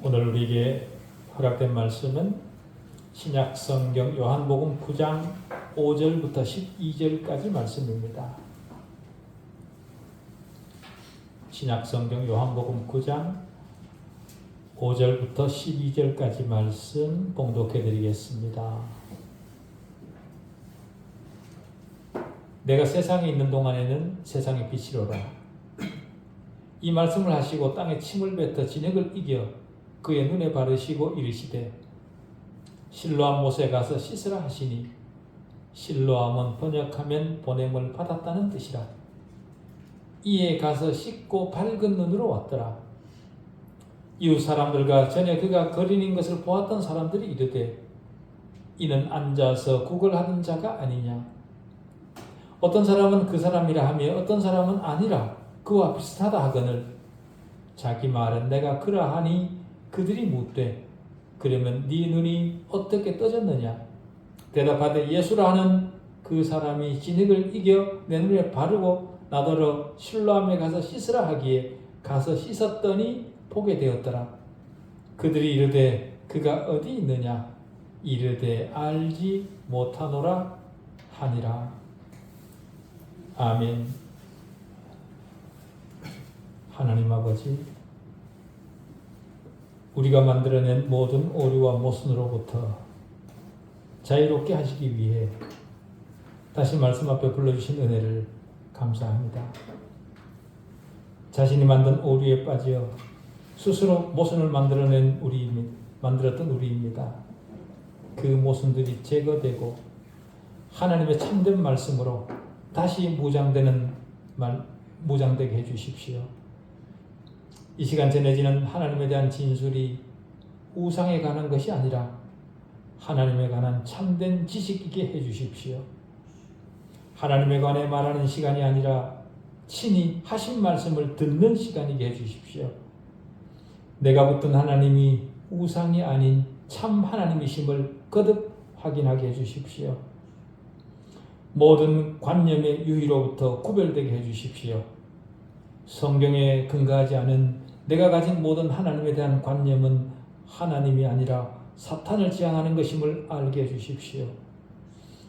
오늘 우리에게 허락된 말씀은 신약성경 요한복음 9장 5절부터 12절까지 말씀입니다. 신약성경 요한복음 9장 5절부터 12절까지 말씀 봉독해 드리겠습니다. 내가 세상에 있는 동안에는 세상의 빛이로라. 이 말씀을 하시고 땅에 침을 뱉어 진흙을 이겨 그의 눈에 바르시고 이르시되 실로암 못에 가서 씻으라 하시니 실로암은 번역하면 보냄을 받았다는 뜻이라. 이에 가서 씻고 밝은 눈으로 왔더라. 이웃 사람들과 전에 그가 거린인 것을 보았던 사람들이 이르되 이는 앉아서 구걸하던 자가 아니냐. 어떤 사람은 그 사람이라 하며 어떤 사람은 아니라 그와 비슷하다 하거늘 자기 말은 내가 그러하니 그들이 묻되 그러면 네 눈이 어떻게 떠졌느냐. 대답하되 예수라 하는 그 사람이 진흙을 이겨 내 눈에 바르고 나더러 실로암에 가서 씻으라 하기에 가서 씻었더니 보게 되었더라. 그들이 이르되 그가 어디 있느냐. 이르되 알지 못하노라 하니라. 아멘. 하나님 아버지, 우리가 만들어낸 모든 오류와 모순으로부터 자유롭게 하시기 위해 다시 말씀 앞에 불러주신 은혜를 감사합니다. 자신이 만든 오류에 빠져 스스로 모순을 만들었던 우리입니다. 그 모순들이 제거되고 하나님의 참된 말씀으로 다시 무장되게 해주십시오. 이 시간 전해지는 하나님에 대한 진술이 우상에 관한 것이 아니라 하나님에 관한 참된 지식이게 해주십시오. 하나님에 관해 말하는 시간이 아니라 친히 하신 말씀을 듣는 시간이게 해주십시오. 내가 붙든 하나님이 우상이 아닌 참 하나님이심을 거듭 확인하게 해주십시오. 모든 관념의 유희로부터 구별되게 해주십시오. 성경에 근거하지 않은 내가 가진 모든 하나님에 대한 관념은 하나님이 아니라 사탄을 지향하는 것임을 알게 해주십시오.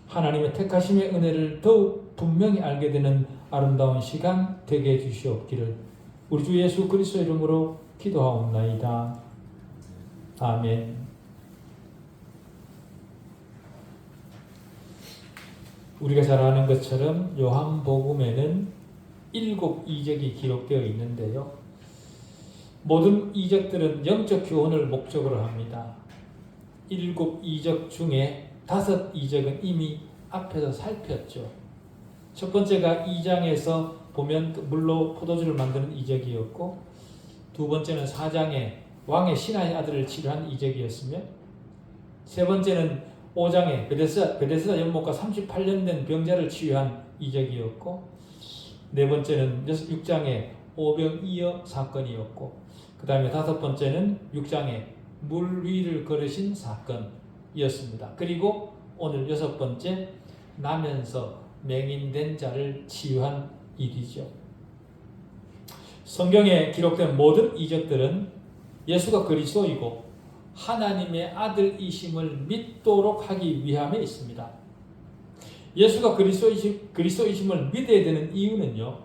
하나님의 택하심의 은혜를 더욱 분명히 알게 되는 아름다운 시간 되게 해주시옵기를 우리 주 예수 그리스도 이름으로 기도하옵나이다. 아멘. 우리가 잘 아는 것처럼 요한복음에는 7 이적이 기록되어 있는데요. 모든 이적들은 영적 교훈을 목적으로 합니다. 7 이적 중에 5 이적은 이미 앞에서 살폈죠. 첫 번째가 2장에서 보면 물로 포도주를 만드는 이적이었고, 두 번째는 4장에 왕의 신하의 아들을 치료한 이적이었으며, 세 번째는 5장에 베데스다 연못가 38년 된 병자를 치유한 이적이었고, 네 번째는 6장에 오병이어 사건이었고, 그 다음에 5번째는 6장에 물 위를 걸으신 사건이었습니다. 그리고 오늘 6번째 나면서 맹인된 자를 치유한 일이죠. 성경에 기록된 모든 이적들은 예수가 그리스도이고 하나님의 아들이심을 믿도록 하기 위함에 있습니다. 예수가 그리스도이심을 믿어야 되는 이유는요,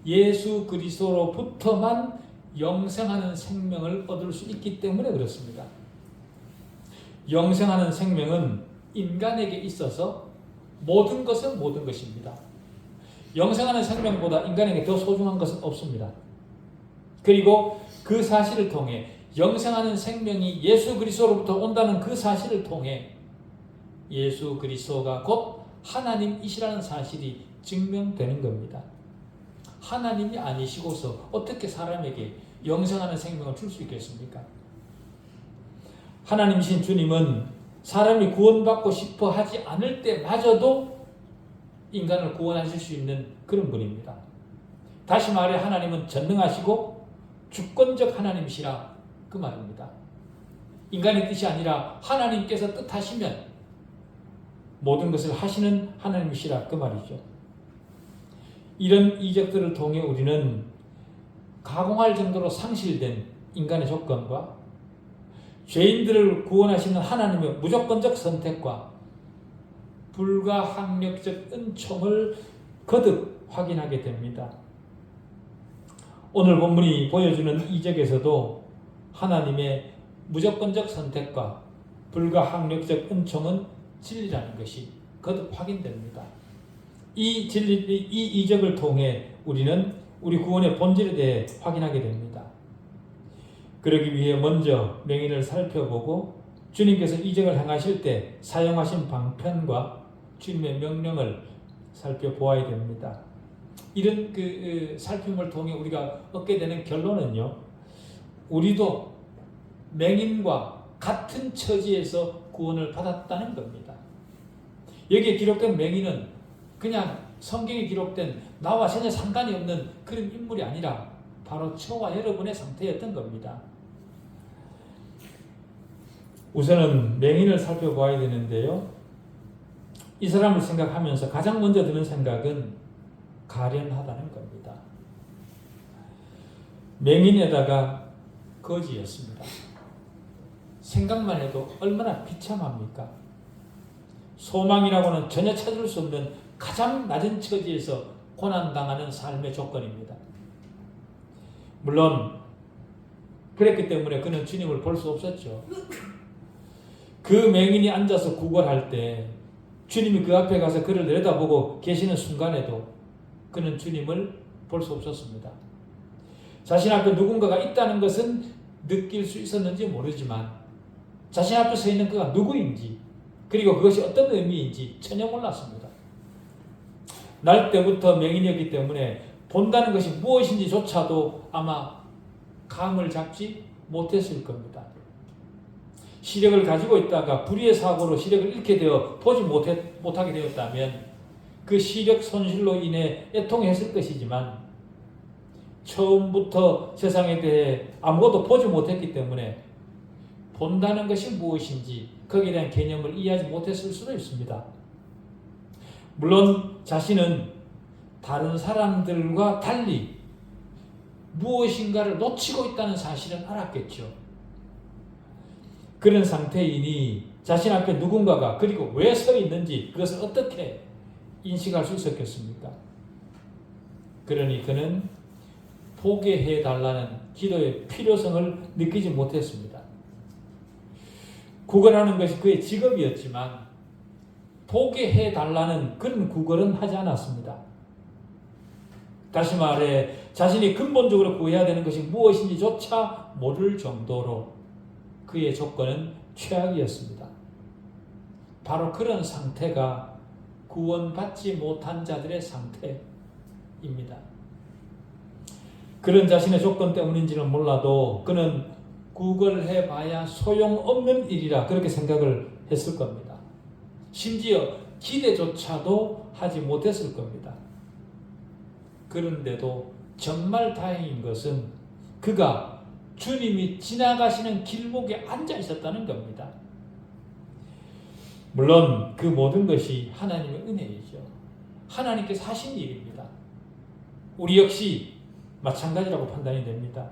예수 그리스도로부터만 영생하는 생명을 얻을 수 있기 때문에 그렇습니다. 영생하는 생명은 인간에게 있어서 모든 것은 모든 것입니다. 영생하는 생명보다 인간에게 더 소중한 것은 없습니다. 그리고 그 사실을 통해 영생하는 생명이 예수 그리스도로부터 온다는 그 사실을 통해 예수 그리스도가 곧 하나님이시라는 사실이 증명되는 겁니다. 하나님이 아니시고서 어떻게 사람에게 영생하는 생명을 줄 수 있겠습니까? 하나님이신 주님은 사람이 구원받고 싶어 하지 않을 때마저도 인간을 구원하실 수 있는 그런 분입니다. 다시 말해 하나님은 전능하시고 주권적 하나님이시라 그 말입니다. 인간의 뜻이 아니라 하나님께서 뜻하시면 모든 것을 하시는 하나님이시라 그 말이죠. 이런 이적들을 통해 우리는 가공할 정도로 상실된 인간의 조건과 죄인들을 구원하시는 하나님의 무조건적 선택과 불가항력적 은총을 거듭 확인하게 됩니다. 오늘 본문이 보여주는 이적에서도 하나님의 무조건적 선택과 불가항력적 은총은 진리라는 것이 거듭 확인됩니다. 이 이적을 통해 우리는 우리 구원의 본질에 대해 확인하게 됩니다. 그러기 위해 먼저 맹인을 살펴보고 주님께서 이적을 행하실 때 사용하신 방편과 주님의 명령을 살펴보아야 됩니다. 이런 살핌을 통해 우리가 얻게 되는 결론은요, 우리도 맹인과 같은 처지에서 구원을 받았다는 겁니다. 여기에 기록된 맹인은 그냥 성경에 기록된 나와 전혀 상관이 없는 그런 인물이 아니라 바로 저와 여러분의 상태였던 겁니다. 우선은 맹인을 살펴봐야 되는데요, 이 사람을 생각하면서 가장 먼저 드는 생각은 가련하다는 겁니다. 맹인에다가 거지였습니다. 생각만 해도 얼마나 비참합니까? 소망이라고는 전혀 찾을 수 없는 가장 낮은 처지에서 고난당하는 삶의 조건입니다. 물론 그랬기 때문에 그는 주님을 볼 수 없었죠. 그 맹인이 앉아서 구걸할 때 주님이 그 앞에 가서 그를 내려다보고 계시는 순간에도 그는 주님을 볼 수 없었습니다. 자신 앞에 누군가가 있다는 것은 느낄 수 있었는지 모르지만 자신 앞에 서 있는 그가 누구인지 그리고 그것이 어떤 의미인지 전혀 몰랐습니다. 날 때부터 맹인이었기 때문에 본다는 것이 무엇인지조차도 아마 감을 잡지 못했을 겁니다. 시력을 가지고 있다가 불의의 사고로 시력을 잃게 되어 보지 못하게 되었다면 그 시력 손실로 인해 애통했을 것이지만 처음부터 세상에 대해 아무것도 보지 못했기 때문에 본다는 것이 무엇인지 거기에 대한 개념을 이해하지 못했을 수도 있습니다. 물론 자신은 다른 사람들과 달리 무엇인가를 놓치고 있다는 사실은 알았겠죠. 그런 상태이니 자신 앞에 누군가가 그리고 왜 서 있는지 그것을 어떻게 인식할 수 있었겠습니까? 그러니 그는 보게 해달라는 기도의 필요성을 느끼지 못했습니다. 구걸하는 것이 그의 직업이었지만 보게 해달라는 그런 구걸은 하지 않았습니다. 다시 말해 자신이 근본적으로 구해야 되는 것이 무엇인지조차 모를 정도로 그의 조건은 최악이었습니다. 바로 그런 상태가 구원받지 못한 자들의 상태입니다. 그런 자신의 조건 때문인지는 몰라도 그는 구걸해봐야 소용없는 일이라 그렇게 생각을 했을 겁니다. 심지어 기대조차도 하지 못했을 겁니다. 그런데도 정말 다행인 것은 그가 주님이 지나가시는 길목에 앉아 있었다는 겁니다. 물론 그 모든 것이 하나님의 은혜이죠. 하나님께서 하신 일입니다. 우리 역시 마찬가지라고 판단이 됩니다.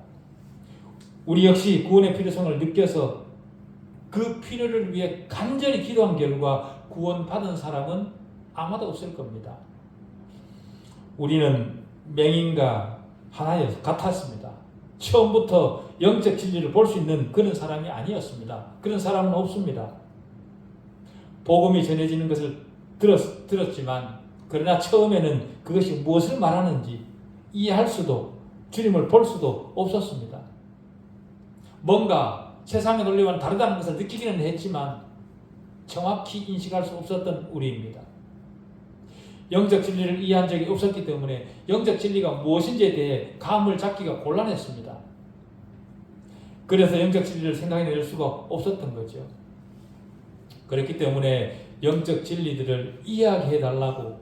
우리 역시 구원의 필요성을 느껴서 그 필요를 위해 간절히 기도한 결과 구원받은 사람은 아마도 없을 겁니다. 우리는 맹인과 같았습니다. 처음부터 영적 진리를 볼 수 있는 그런 사람이 아니었습니다. 그런 사람은 없습니다. 복음이 전해지는 것을 들었지만 그러나 처음에는 그것이 무엇을 말하는지 이해할 수도 주님을 볼 수도 없었습니다. 뭔가 세상의 논리와는 다르다는 것을 느끼기는 했지만 정확히 인식할 수 없었던 우리입니다. 영적 진리를 이해한 적이 없었기 때문에 영적 진리가 무엇인지에 대해 감을 잡기가 곤란했습니다. 그래서 영적 진리를 생각해낼 수가 없었던 거죠. 그렇기 때문에 영적 진리들을 이해하게 해달라고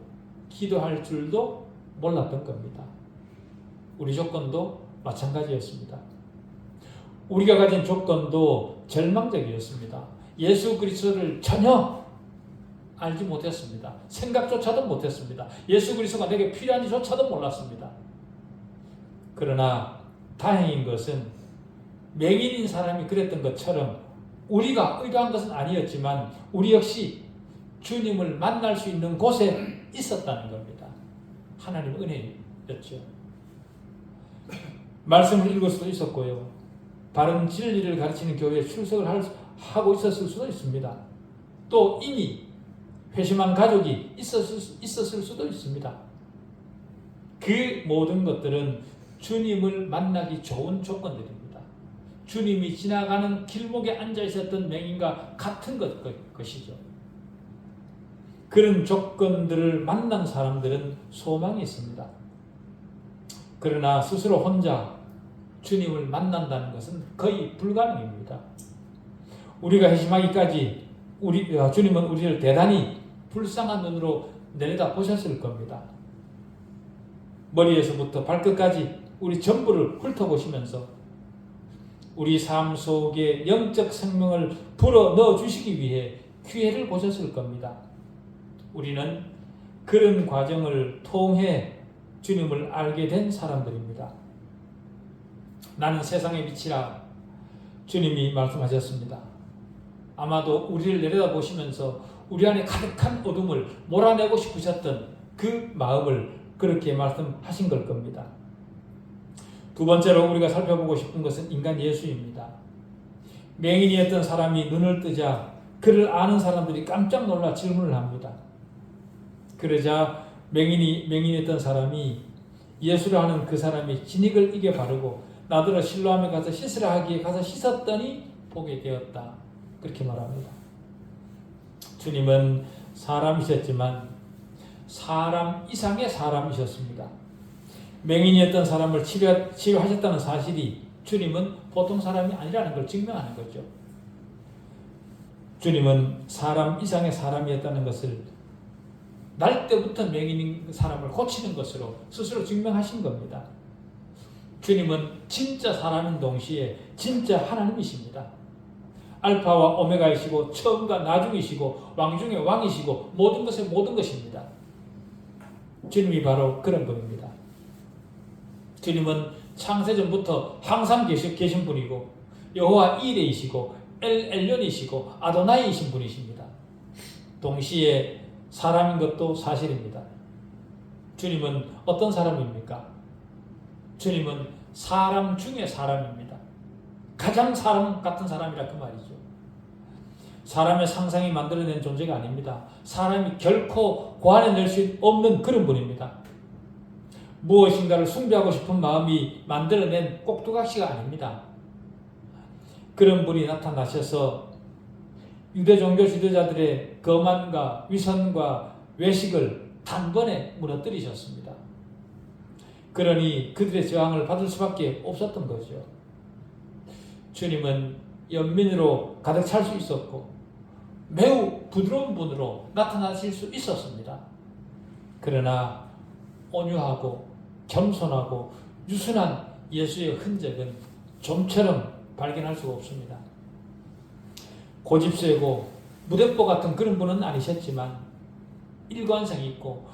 기도할 줄도 몰랐던 겁니다. 우리 조건도 마찬가지였습니다. 우리가 가진 조건도 절망적이었습니다. 예수 그리스도를 전혀 알지 못했습니다. 생각조차도 못했습니다. 예수 그리스도가 내게 필요한지조차도 몰랐습니다. 그러나 다행인 것은 맹인인 사람이 그랬던 것처럼 우리가 의도한 것은 아니었지만 우리 역시 주님을 만날 수 있는 곳에 있었다는 겁니다. 하나님의 은혜였죠. 말씀을 읽을 수도 있었고요. 바른 진리를 가르치는 교회에 출석을 하고 있었을 수도 있습니다. 또 이미 회심한 가족이 있었을 수도 있습니다. 그 모든 것들은 주님을 만나기 좋은 조건들입니다. 주님이 지나가는 길목에 앉아 있었던 맹인과 같은 것이죠. 그런 조건들을 만난 사람들은 소망이 있습니다. 그러나 스스로 혼자 주님을 만난다는 것은 거의 불가능입니다. 우리가 회심하기까지 주님은 우리를 대단히 불쌍한 눈으로 내려다 보셨을 겁니다. 머리에서부터 발끝까지 우리 전부를 훑어보시면서 우리 삶 속에 영적 생명을 불어 넣어 주시기 위해 기회를 보셨을 겁니다. 우리는 그런 과정을 통해 주님을 알게 된 사람들입니다. 나는 세상의 빛이라 주님이 말씀하셨습니다. 아마도 우리를 내려다보시면서 우리 안에 가득한 어둠을 몰아내고 싶으셨던 그 마음을 그렇게 말씀하신 걸 겁니다. 두 번째로 우리가 살펴보고 싶은 것은 인간 예수입니다. 맹인이었던 사람이 눈을 뜨자 그를 아는 사람들이 깜짝 놀라 질문을 합니다. 그러자 맹인이었던 사람이 예수라 하는 그 사람이 진흙을 이겨 바르고 나더러 실로암에 가서 씻으라 하기에 가서 씻었더니 보게 되었다. 그렇게 말합니다. 주님은 사람이셨지만 사람 이상의 사람이셨습니다. 맹인이었던 사람을 치료하셨다는 사실이 주님은 보통 사람이 아니라는 걸 증명하는 거죠. 주님은 사람 이상의 사람이었다는 것을 날 때부터 맹인인 사람을 고치는 것으로 스스로 증명하신 겁니다. 주님은 진짜 사람인 동시에 진짜 하나님이십니다. 알파와 오메가이시고 처음과 나중이시고 왕 중에 왕이시고 모든 것의 모든 것입니다. 주님이 바로 그런 분입니다. 주님은 창세전부터 항상 계신 분이고 여호와 이레이시고 엘련이시고 아도나이이신 분이십니다. 동시에 사람인 것도 사실입니다. 주님은 어떤 사람입니까? 주님은 사람 중에 사람입니다. 가장 사람 같은 사람이라 그 말이죠. 사람의 상상이 만들어낸 존재가 아닙니다. 사람이 결코 고안해낼 수 없는 그런 분입니다. 무엇인가를 숭배하고 싶은 마음이 만들어낸 꼭두각시가 아닙니다. 그런 분이 나타나셔서 유대 종교 지도자들의 거만과 위선과 외식을 단번에 무너뜨리셨습니다. 그러니 그들의 저항을 받을 수밖에 없었던 거죠. 주님은 연민으로 가득 찰 수 있었고 매우 부드러운 분으로 나타나실 수 있었습니다. 그러나 온유하고 겸손하고 유순한 예수의 흔적은 좀처럼 발견할 수가 없습니다. 고집세고 무대뽀 같은 그런 분은 아니셨지만 일관성이 있고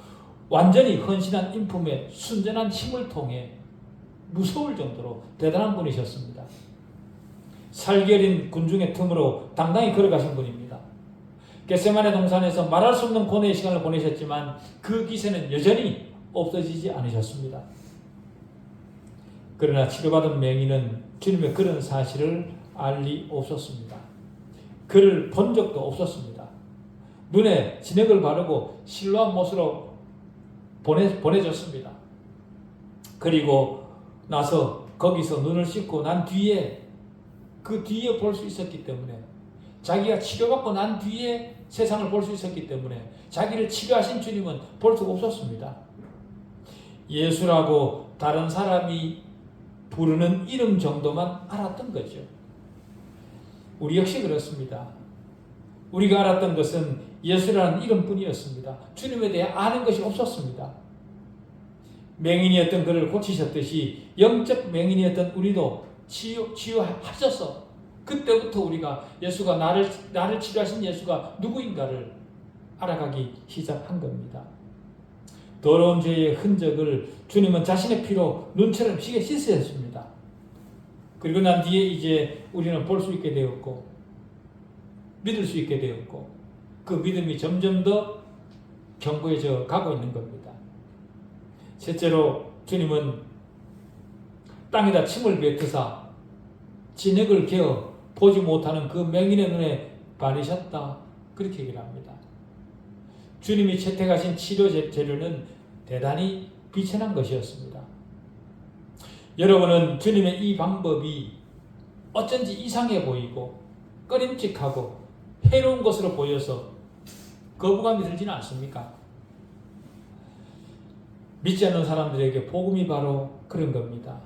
완전히 헌신한 인품의 순전한 힘을 통해 무서울 정도로 대단한 분이셨습니다. 살결인 군중의 틈으로 당당히 걸어가신 분입니다. 겟세마네 동산에서 말할 수 없는 고뇌의 시간을 보내셨지만 그 기세는 여전히 없어지지 않으셨습니다. 그러나 치료받은 맹인은 주님의 그런 사실을 알 리 없었습니다. 그를 본 적도 없었습니다. 눈에 진액을 바르고 실로암 못으로 보내줬습니다. 그리고 나서 거기서 눈을 씻고 난 뒤에 그 뒤에 볼 수 있었기 때문에 자기가 치료받고 난 뒤에 세상을 볼 수 있었기 때문에 자기를 치료하신 주님은 볼 수가 없었습니다. 예수라고 다른 사람이 부르는 이름 정도만 알았던 거죠. 우리 역시 그렇습니다. 우리가 알았던 것은 예수라는 이름뿐이었습니다. 주님에 대해 아는 것이 없었습니다. 맹인이었던 그를 고치셨듯이 영적 맹인이었던 우리도 치유하셔서 그때부터 우리가 예수가 나를 치료하신 예수가 누구인가를 알아가기 시작한 겁니다. 더러운 죄의 흔적을 주님은 자신의 피로 눈처럼 시게 씻으셨습니다. 그리고 난 뒤에 이제 우리는 볼 수 있게 되었고 믿을 수 있게 되었고 그 믿음이 점점 더 견고해져 가고 있는 겁니다. 셋째로 주님은 땅에다 침을 뱉으사 진흙을 개어 보지 못하는 그 맹인의 눈에 바르셨다. 그렇게 얘기를 합니다. 주님이 채택하신 치료 재료는 대단히 비천한 것이었습니다. 여러분은 주님의 이 방법이 어쩐지 이상해 보이고 꺼림칙하고 해로운 것으로 보여서 거부감이 들지는 않습니까? 믿지 않는 사람들에게 복음이 바로 그런 겁니다.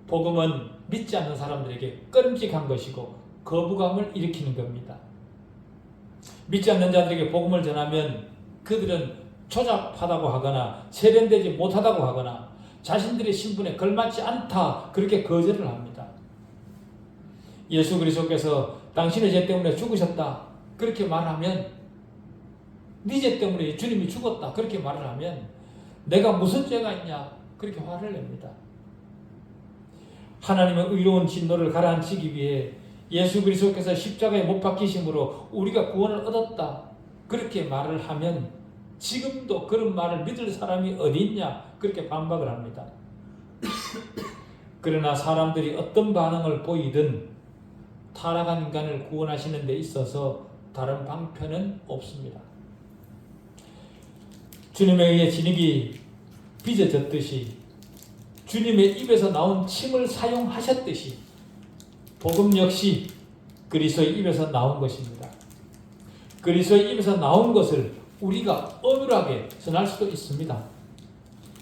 복음은 믿지 않는 사람들에게 꺼림칙한 것이고 거부감을 일으키는 겁니다. 믿지 않는 자들에게 복음을 전하면 그들은 조잡하다고 하거나 세련되지 못하다고 하거나 자신들의 신분에 걸맞지 않다 그렇게 거절을 합니다. 예수 그리스도께서 당신의 죄 때문에 죽으셨다 그렇게 말하면 네 죄 때문에 주님이 죽었다 그렇게 말을 하면 내가 무슨 죄가 있냐 그렇게 화를 냅니다. 하나님의 의로운 진노를 가라앉히기 위해 예수 그리스도께서 십자가에 못 박히심으로 우리가 구원을 얻었다 그렇게 말을 하면 지금도 그런 말을 믿을 사람이 어디 있냐 그렇게 반박을 합니다. 그러나 사람들이 어떤 반응을 보이든 타락한 인간을 구원하시는 데 있어서 다른 방편은 없습니다. 주님에 의해 진흙이 빚어졌듯이 주님의 입에서 나온 침을 사용하셨듯이 복음 역시 그리스도의 입에서 나온 것입니다. 그리스도의 입에서 나온 것을 우리가 어눌하게 전할 수도 있습니다.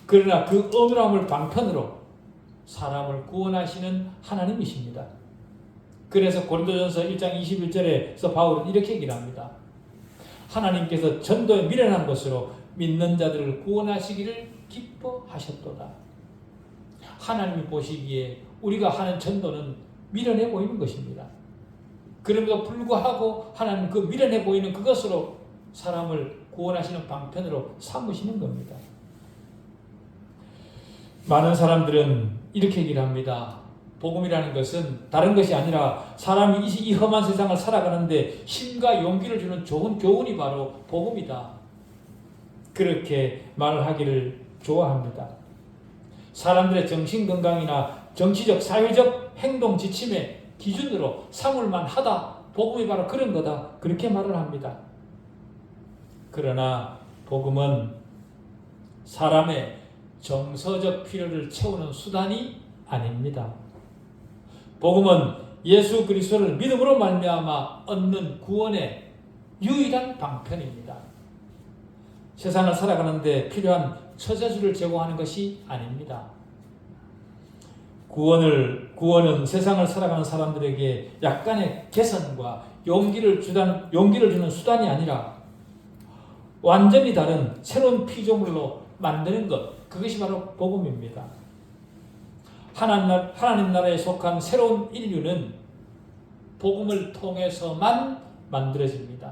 그러나 그 어눌함을 방편으로 사람을 구원하시는 하나님이십니다. 그래서 고린도전서 1장 21절에서 바울은 이렇게 얘기를 합니다. 하나님께서 전도에 미련한 것으로 믿는 자들을 구원하시기를 기뻐하셨도다. 하나님이 보시기에 우리가 하는 전도는 미련해 보이는 것입니다. 그럼에도 불구하고 하나님 그 미련해 보이는 그것으로 사람을 구원하시는 방편으로 삼으시는 겁니다. 많은 사람들은 이렇게 얘기를 합니다. 복음이라는 것은 다른 것이 아니라 사람이 이 험한 세상을 살아가는데 힘과 용기를 주는 좋은 교훈이 바로 복음이다. 그렇게 말을 하기를 좋아합니다. 사람들의 정신건강이나 정치적, 사회적 행동 지침의 기준으로 삼을만 하다. 복음이 바로 그런 거다. 그렇게 말을 합니다. 그러나 복음은 사람의 정서적 필요를 채우는 수단이 아닙니다. 복음은 예수 그리스도를 믿음으로 말미암아 얻는 구원의 유일한 방편입니다. 세상을 살아가는데 필요한 처자주를 제공하는 것이 아닙니다. 구원은 세상을 살아가는 사람들에게 약간의 개선과 용기를 주는 수단이 아니라 완전히 다른 새로운 피조물로 만드는 것, 그것이 바로 복음입니다. 하나님 나라에 속한 새로운 인류는 복음을 통해서만 만들어집니다.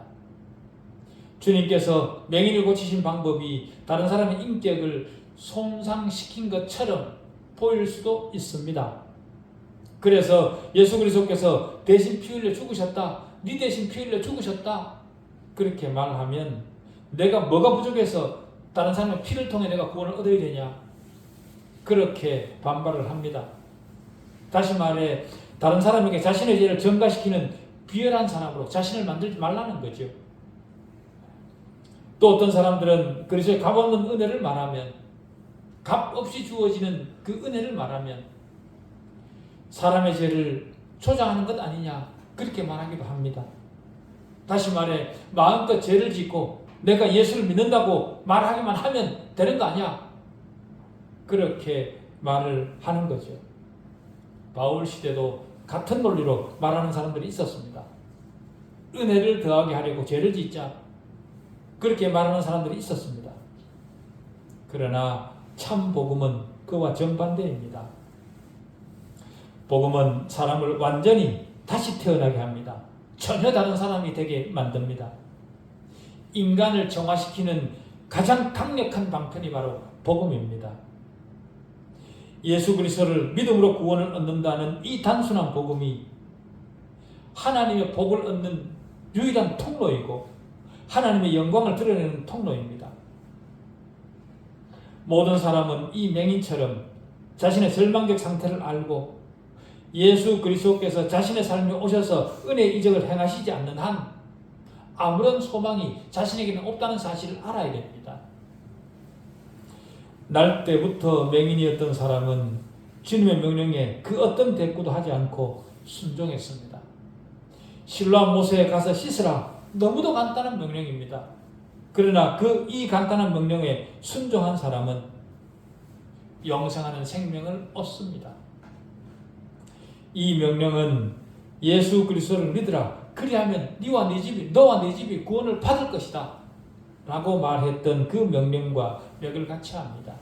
주님께서 맹인을 고치신 방법이 다른 사람의 인격을 손상시킨 것처럼 보일 수도 있습니다. 그래서 예수 그리스도께서 대신 피 흘려 죽으셨다. 네 대신 피 흘려 죽으셨다. 그렇게 말하면 내가 뭐가 부족해서 다른 사람의 피를 통해 내가 구원을 얻어야 되냐? 그렇게 반발을 합니다. 다시 말해 다른 사람에게 자신의 죄를 전가시키는 비열한 사람으로 자신을 만들지 말라는 거죠. 또 어떤 사람들은 그리스도의 값없는 은혜를 말하면 값없이 주어지는 그 은혜를 말하면 사람의 죄를 조장하는 것 아니냐 그렇게 말하기도 합니다. 다시 말해 마음껏 죄를 짓고 내가 예수를 믿는다고 말하기만 하면 되는 거 아니야 그렇게 말을 하는 거죠. 바울 시대도 같은 논리로 말하는 사람들이 있었습니다. 은혜를 더하게 하려고 죄를 짓자 그렇게 말하는 사람들이 있었습니다. 그러나 참 복음은 그와 정반대입니다. 복음은 사람을 완전히 다시 태어나게 합니다. 전혀 다른 사람이 되게 만듭니다. 인간을 정화시키는 가장 강력한 방편이 바로 복음입니다. 예수 그리스도를 믿음으로 구원을 얻는다는 이 단순한 복음이 하나님의 복을 얻는 유일한 통로이고 하나님의 영광을 드러내는 통로입니다. 모든 사람은 이 맹인처럼 자신의 절망적 상태를 알고 예수 그리스도께서 자신의 삶에 오셔서 은혜의 이적을 행하시지 않는 한 아무런 소망이 자신에게는 없다는 사실을 알아야 됩니다. 날 때부터 맹인이었던 사람은 주님의 명령에 그 어떤 대꾸도 하지 않고 순종했습니다. 실로암 모세에 가서 씻으라. 너무도 간단한 명령입니다. 그러나 이 간단한 명령에 순종한 사람은 영생하는 생명을 얻습니다. 이 명령은 예수 그리스도를 믿으라. 그리하면 너와 네 집이 구원을 받을 것이다. 라고 말했던 그 명령과 맥을 같이 합니다.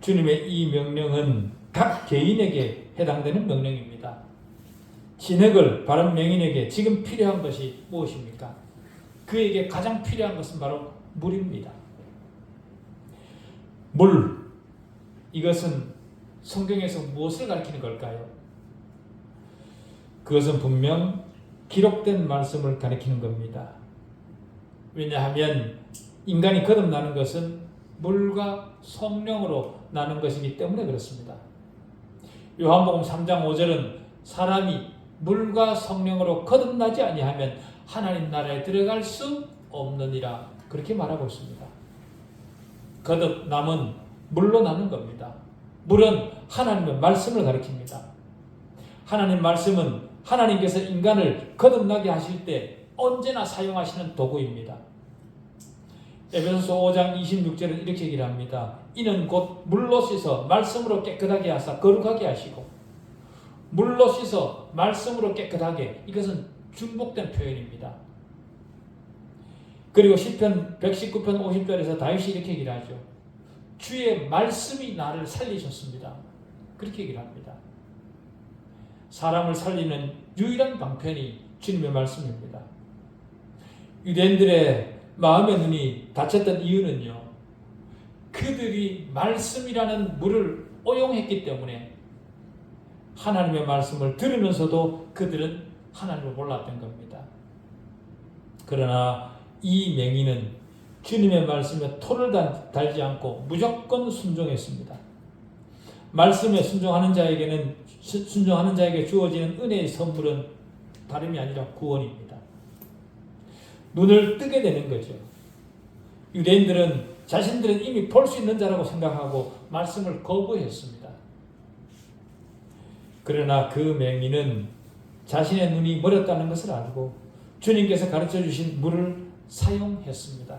주님의 이 명령은 각 개인에게 해당되는 명령입니다. 진흙을 바른 맹인에게 지금 필요한 것이 무엇입니까? 그에게 가장 필요한 것은 바로 물입니다. 물, 이것은 성경에서 무엇을 가리키는 걸까요? 그것은 분명 기록된 말씀을 가리키는 겁니다. 왜냐하면 인간이 거듭나는 것은 물과 성령으로 나는 것이기 때문에 그렇습니다. 요한복음 3장 5절은 사람이 물과 성령으로 거듭나지 아니하면 하나님 나라에 들어갈 수 없느니라 그렇게 말하고 있습니다. 거듭남은 물로 나는 겁니다. 물은 하나님의 말씀을 가리킵니다. 하나님 말씀은 하나님께서 인간을 거듭나게 하실 때 언제나 사용하시는 도구입니다. 에베소서 5장 26절은 이렇게 얘기를 합니다. 이는 곧 물로 씻어 말씀으로 깨끗하게 하사 거룩하게 하시고 물로 씻어 말씀으로 깨끗하게, 이것은 중복된 표현입니다. 그리고 시편 119편 50절에서 다윗이 이렇게 얘기를 하죠. 주의 말씀이 나를 살리셨습니다. 그렇게 얘기를 합니다. 사람을 살리는 유일한 방편이 주님의 말씀입니다. 유대인들의 마음의 눈이 닫혔던 이유는요, 그들이 말씀이라는 물을 오용했기 때문에 하나님의 말씀을 들으면서도 그들은 하나님을 몰랐던 겁니다. 그러나 이 맹인은 주님의 말씀에 토를 달지 않고 무조건 순종했습니다. 말씀에 순종하는 자에게 주어지는 은혜의 선물은 다름이 아니라 구원입니다. 눈을 뜨게 되는 거죠. 유대인들은 자신들은 이미 볼 수 있는 자라고 생각하고 말씀을 거부했습니다. 그러나 그 맹인은 자신의 눈이 멀었다는 것을 알고 주님께서 가르쳐 주신 물을 사용했습니다.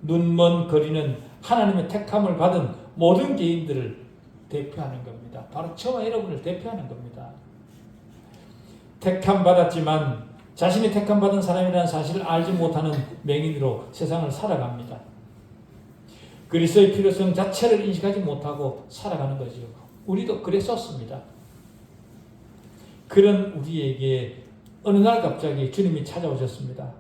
눈먼 거리는 하나님의 택함을 받은 모든 개인들을 대표하는 겁니다. 바로 저와 여러분을 대표하는 겁니다. 택함 받았지만 자신이 택함 받은 사람이라는 사실을 알지 못하는 맹인으로 세상을 살아갑니다. 그리스도의 필요성 자체를 인식하지 못하고 살아가는 거죠. 우리도 그랬었습니다. 그런 우리에게 어느 날 갑자기 주님이 찾아오셨습니다.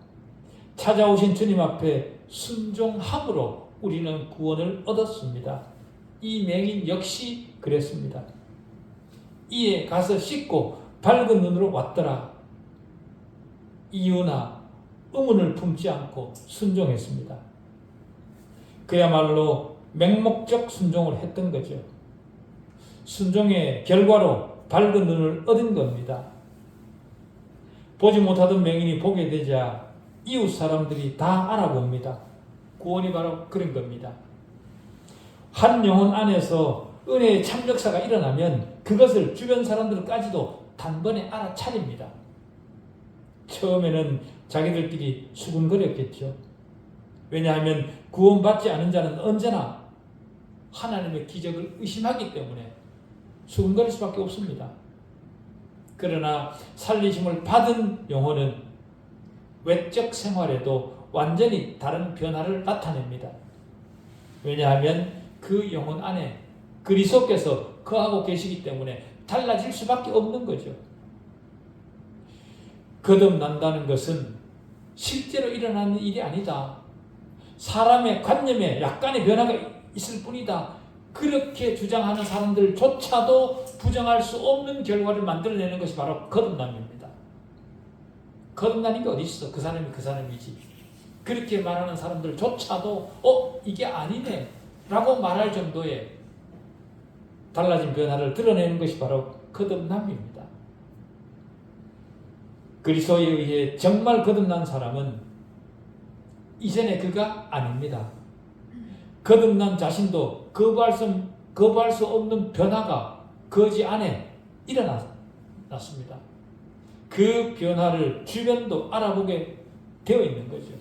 찾아오신 주님 앞에 순종함으로 우리는 구원을 얻었습니다. 이 맹인 역시 그랬습니다. 이에 가서 씻고 밝은 눈으로 왔더라. 이유나 의문을 품지 않고 순종했습니다. 그야말로 맹목적 순종을 했던 거죠. 순종의 결과로 밝은 눈을 얻은 겁니다. 보지 못하던 맹인이 보게 되자 이웃 사람들이 다 알아봅니다. 구원이 바로 그런 겁니다. 한 영혼 안에서 은혜의 참역사가 일어나면 그것을 주변 사람들까지도 단번에 알아차립니다. 처음에는 자기들끼리 수군거렸겠죠. 왜냐하면 구원받지 않은 자는 언제나 하나님의 기적을 의심하기 때문에 수군거릴 수밖에 없습니다. 그러나 살리심을 받은 영혼은 외적 생활에도 완전히 다른 변화를 나타냅니다. 왜냐하면 그 영혼 안에 그리스도께서 거하고 계시기 때문에 달라질 수밖에 없는 거죠. 거듭난다는 것은 실제로 일어나는 일이 아니다. 사람의 관념에 약간의 변화가 있을 뿐이다. 그렇게 주장하는 사람들조차도 부정할 수 없는 결과를 만들어내는 것이 바로 거듭남입니다. 거듭나는 게 어디 있어? 그 사람이 그 사람이지. 그렇게 말하는 사람들조차도 이게 아니네 라고 말할 정도의 달라진 변화를 드러내는 것이 바로 거듭남입니다. 그리스도에 의해 정말 거듭난 사람은 이전의 그가 아닙니다. 거듭난 자신도 거부할 수 없는 변화가 거지 안에 일어났습니다. 그 변화를 주변도 알아보게 되어 있는 거죠.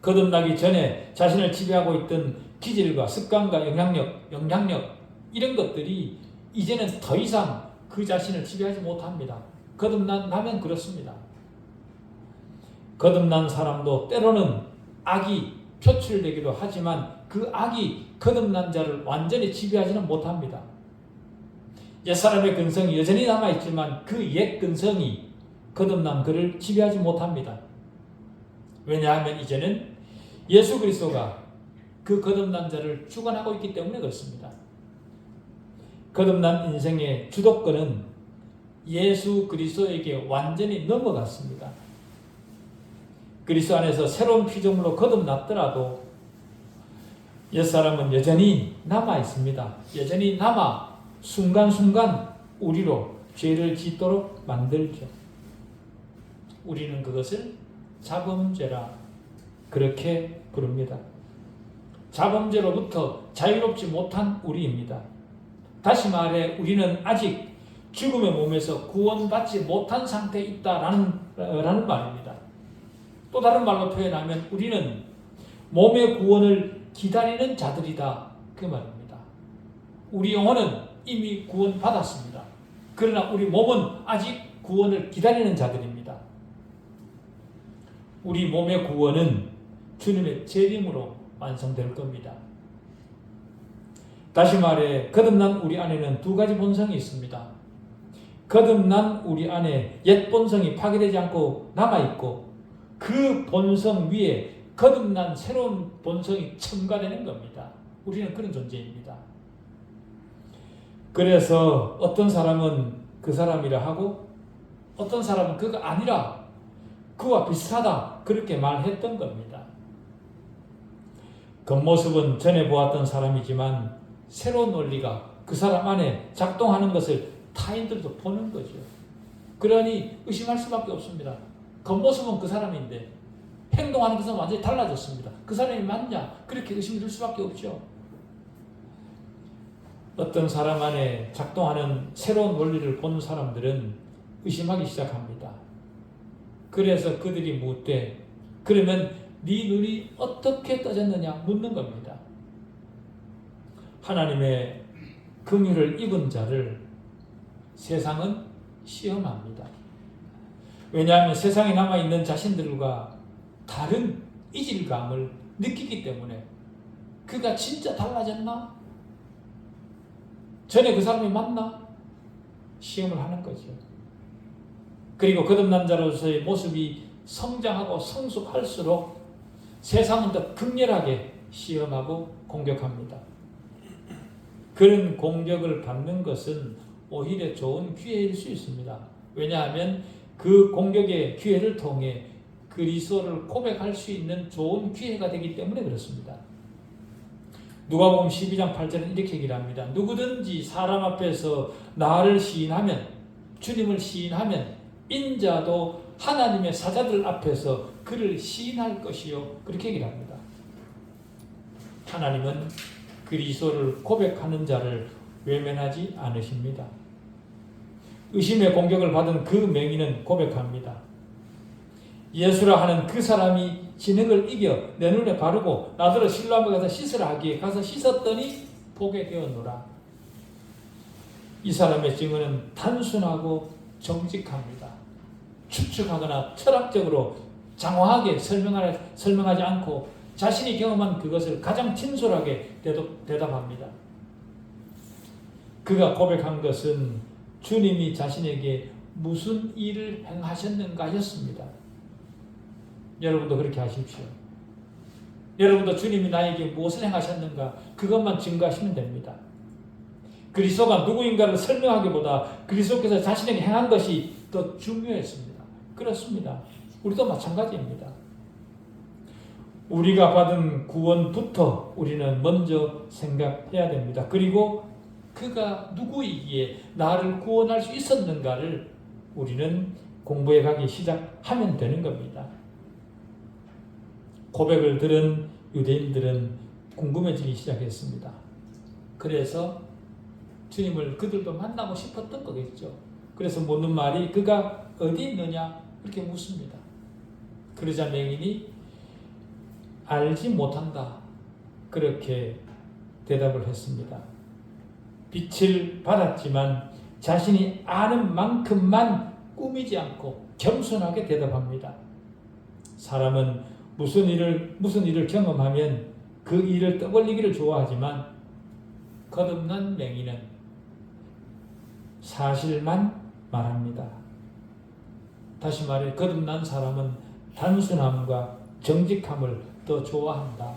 거듭나기 전에 자신을 지배하고 있던 기질과 습관과 영향력 이런 것들이 이제는 더 이상 그 자신을 지배하지 못합니다. 거듭나면 그렇습니다. 거듭난 사람도 때로는 악이 표출되기도 하지만 그 악이 거듭난 자를 완전히 지배하지는 못합니다. 옛사람의 근성이 여전히 남아있지만 그 옛 근성이 거듭난 그를 지배하지 못합니다. 왜냐하면 이제는 예수 그리스도가 그 거듭난 자를 주관하고 있기 때문에 그렇습니다. 거듭난 인생의 주도권은 예수 그리스도에게 완전히 넘어갔습니다. 그리스도 안에서 새로운 피조물로 거듭났더라도 옛사람은 여전히 남아 있습니다. 여전히 남아 순간순간 우리로 죄를 짓도록 만들죠. 우리는 그것을 자범죄라 그렇게 부릅니다. 자범죄로부터 자유롭지 못한 우리입니다. 다시 말해 우리는 아직 죽음의 몸에서 구원받지 못한 상태에 있다라는 말입니다. 또 다른 말로 표현하면 우리는 몸의 구원을 기다리는 자들이다 그 말입니다. 우리 영혼은 이미 구원받았습니다. 그러나 우리 몸은 아직 구원을 기다리는 자들입니다. 우리 몸의 구원은 주님의 재림으로 완성될 겁니다. 다시 말해 거듭난 우리 안에는 두 가지 본성이 있습니다. 거듭난 우리 안에 옛 본성이 파괴되지 않고 남아있고 그 본성 위에 거듭난 새로운 본성이 첨가되는 겁니다. 우리는 그런 존재입니다. 그래서 어떤 사람은 그 사람이라 하고 어떤 사람은 그가 아니라 그와 비슷하다 그렇게 말했던 겁니다. 겉모습은 전에 보았던 사람이지만 새로운 원리가 그 사람 안에 작동하는 것을 타인들도 보는 거죠. 그러니 의심할 수밖에 없습니다. 겉모습은 그 사람인데 행동하는 것은 완전히 달라졌습니다. 그 사람이 맞냐? 그렇게 의심이 들 수밖에 없죠. 어떤 사람 안에 작동하는 새로운 원리를 본 사람들은 의심하기 시작합니다. 그래서 그들이 묻되 그러면 네 눈이 어떻게 떠졌느냐 묻는 겁니다. 하나님의 긍휼을 입은 자를 세상은 시험합니다. 왜냐하면 세상에 남아있는 자신들과 다른 이질감을 느끼기 때문에 그가 진짜 달라졌나? 전에 그 사람이 맞나? 시험을 하는 거죠. 그리고 거듭난 자로서의 모습이 성장하고 성숙할수록 세상은 더 극렬하게 시험하고 공격합니다. 그런 공격을 받는 것은 오히려 좋은 기회일 수 있습니다. 왜냐하면 그 공격의 기회를 통해 그리스도를 고백할 수 있는 좋은 기회가 되기 때문에 그렇습니다. 누가복음 12장 8절은 이렇게 얘기를 합니다. 누구든지 사람 앞에서 나를 시인하면 주님을 시인하면 인자도 하나님의 사자들 앞에서 그를 시인할 것이요 그렇게 얘기를 합니다. 하나님은 그리스도를 고백하는 자를 외면하지 않으십니다. 의심의 공격을 받은 그 맹인은 고백합니다. 예수라 하는 그 사람이 진흙을 이겨 내 눈에 바르고 나더러 실로암에 가서 씻으라 하기에 가서 씻었더니 보게 되었노라. 이 사람의 증언은 단순하고 정직합니다. 추측하거나 철학적으로 장황하게 설명하지 않고 자신이 경험한 그것을 가장 진솔하게 대답합니다. 그가 고백한 것은 주님이 자신에게 무슨 일을 행하셨는가였습니다. 여러분도 그렇게 하십시오. 여러분도 주님이 나에게 무엇을 행하셨는가 그것만 증거하시면 됩니다. 그리스도가 누구인가를 설명하기보다 그리스도께서 자신에게 행한 것이 더 중요했습니다. 그렇습니다. 우리도 마찬가지입니다. 우리가 받은 구원부터 우리는 먼저 생각해야 됩니다. 그리고 그가 누구이기에 나를 구원할 수 있었는가를 우리는 공부해 가기 시작하면 되는 겁니다. 고백을 들은 유대인들은 궁금해지기 시작했습니다. 그래서 주님을 그들도 만나고 싶었던 거겠죠. 그래서 묻는 말이 그가 어디 있느냐 이렇게 묻습니다. 그러자 맹인이 알지 못한다 그렇게 대답을 했습니다. 빛을 받았지만 자신이 아는 만큼만 꾸미지 않고 겸손하게 대답합니다. 사람은 무슨 일을 경험하면 그 일을 떠벌리기를 좋아하지만 거듭난 맹인은 사실만 말합니다. 다시 말해 거듭난 사람은 단순함과 정직함을 더 좋아한다.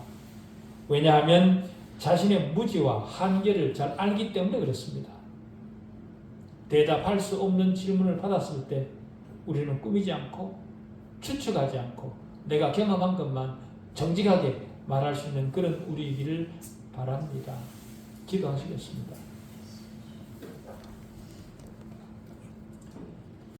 왜냐하면 자신의 무지와 한계를 잘 알기 때문에 그렇습니다. 대답할 수 없는 질문을 받았을 때 우리는 꾸미지 않고 추측하지 않고 내가 경험한 것만 정직하게 말할 수 있는 그런 우리이기를 바랍니다. 기도하시겠습니다.